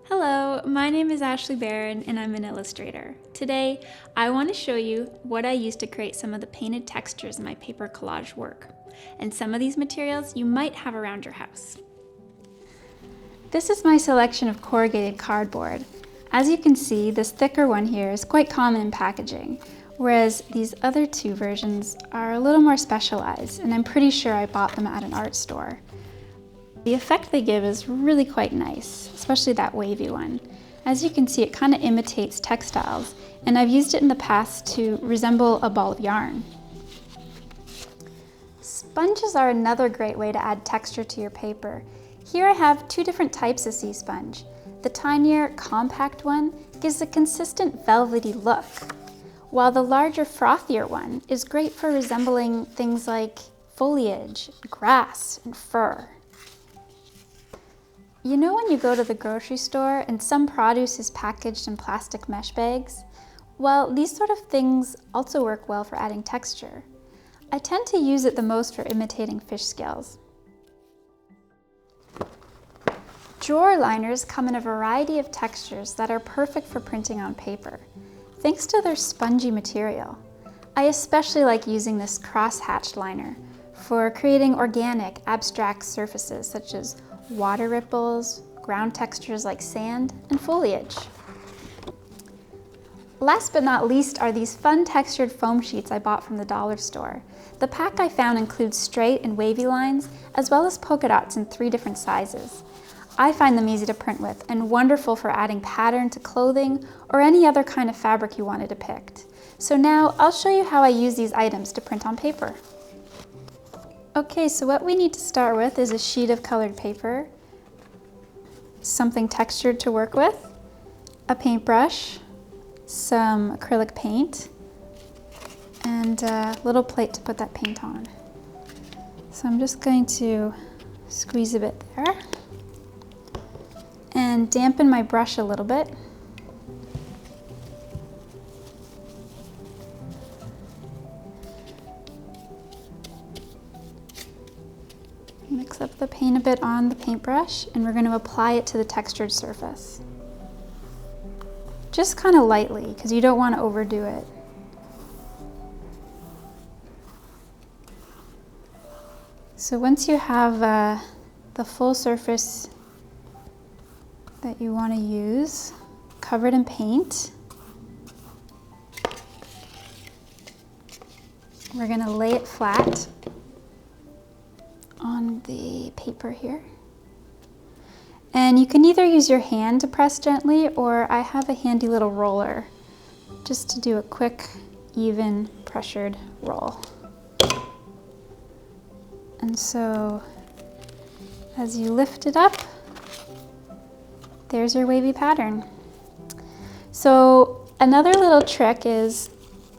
Hello, my name is Ashley Barron and I'm an illustrator. Today, I want to show you what I use to create some of the painted textures in my paper collage work. And some of these materials you might have around your house. This is my selection of corrugated cardboard. As you can see, this thicker one here is quite common in packaging, whereas these other two versions are a little more specialized, and I'm pretty sure I bought them at an art store. The effect they give is really quite nice, especially that wavy one. As you can see, it kind of imitates textiles, and I've used it in the past to resemble a ball of yarn. Sponges are another great way to add texture to your paper. Here I have two different types of sea sponge. The tinier, compact one gives a consistent velvety look, while the larger, frothier one is great for resembling things like foliage, grass, and fur. You know when you go to the grocery store and some produce is packaged in plastic mesh bags? Well, these sort of things also work well for adding texture. I tend to use it the most for imitating fish scales. Drawer liners come in a variety of textures that are perfect for printing on paper, thanks to their spongy material. I especially like using this cross-hatched liner for creating organic, abstract surfaces such as water ripples, ground textures like sand, and foliage. Last but not least are these fun textured foam sheets I bought from the dollar store. The pack I found includes straight and wavy lines, as well as polka dots in 3 different sizes. I find them easy to print with and wonderful for adding pattern to clothing or any other kind of fabric you want to depict. So now I'll show you how I use these items to print on paper. Okay, so what we need to start with is a sheet of colored paper, something textured to work with, a paintbrush, some acrylic paint, and a little plate to put that paint on. So I'm just going to squeeze a bit there and dampen my brush a little bit. Mix up the paint a bit on the paintbrush, and we're going to apply it to the textured surface. Just kind of lightly, because you don't want to overdo it. So once you have the full surface that you want to use, covered in paint, we're going to lay it flat on the paper here. And you can either use your hand to press gently, or I have a handy little roller just to do a quick, even pressured roll. And so as you lift it up, there's your wavy pattern. So another little trick is,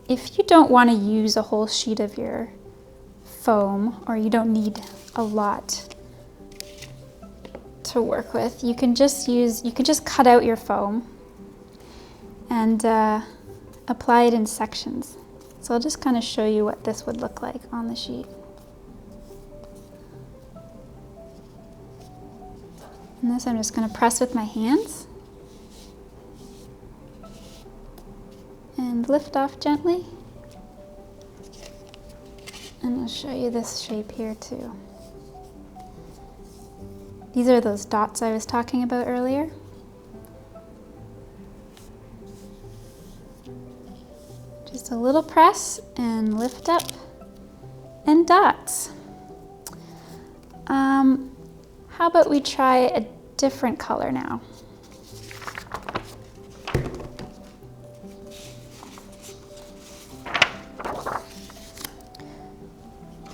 if you don't want to use a whole sheet of your foam, or you don't need a lot to work with, you can just cut out your foam and apply it in sections. So I'll just kind of show you what this would look like on the sheet. And this I'm just going to press with my hands and lift off gently. And I'll show you this shape here too. These are those dots I was talking about earlier. Just a little press and lift up, and dots. How about we try a different color now?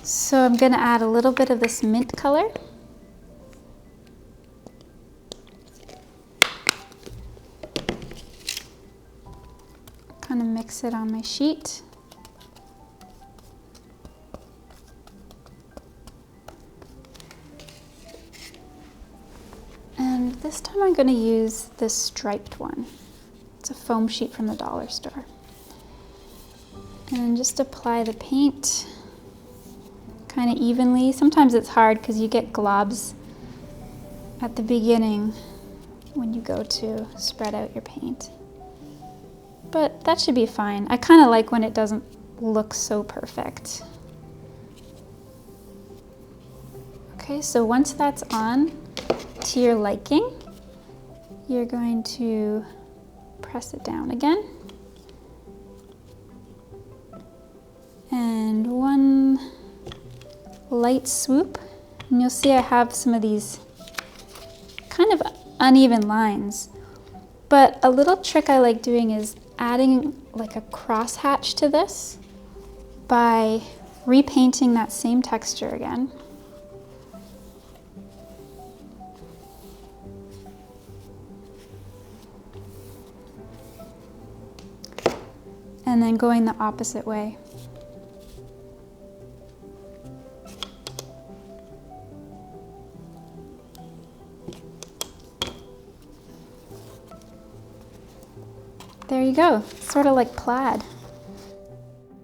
So I'm going to add a little bit of this mint color. Kind of mix it on my sheet. And this time I'm going to use this striped one. It's a foam sheet from the dollar store. And just apply the paint kind of evenly. Sometimes it's hard because you get globs at the beginning when you go to spread out your paint. But that should be fine. I kind of like when it doesn't look so perfect. Okay, so once that's on to your liking, you're going to press it down again. And one light swoop, and you'll see I have some of these kind of uneven lines. But a little trick I like doing is adding like a crosshatch to this by repainting that same texture again. And then going the opposite way. There you go, sort of like plaid.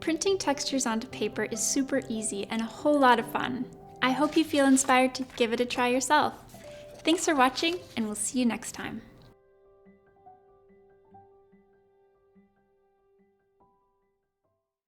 Printing textures onto paper is super easy and a whole lot of fun. I hope you feel inspired to give it a try yourself. Thanks for watching, and we'll see you next time.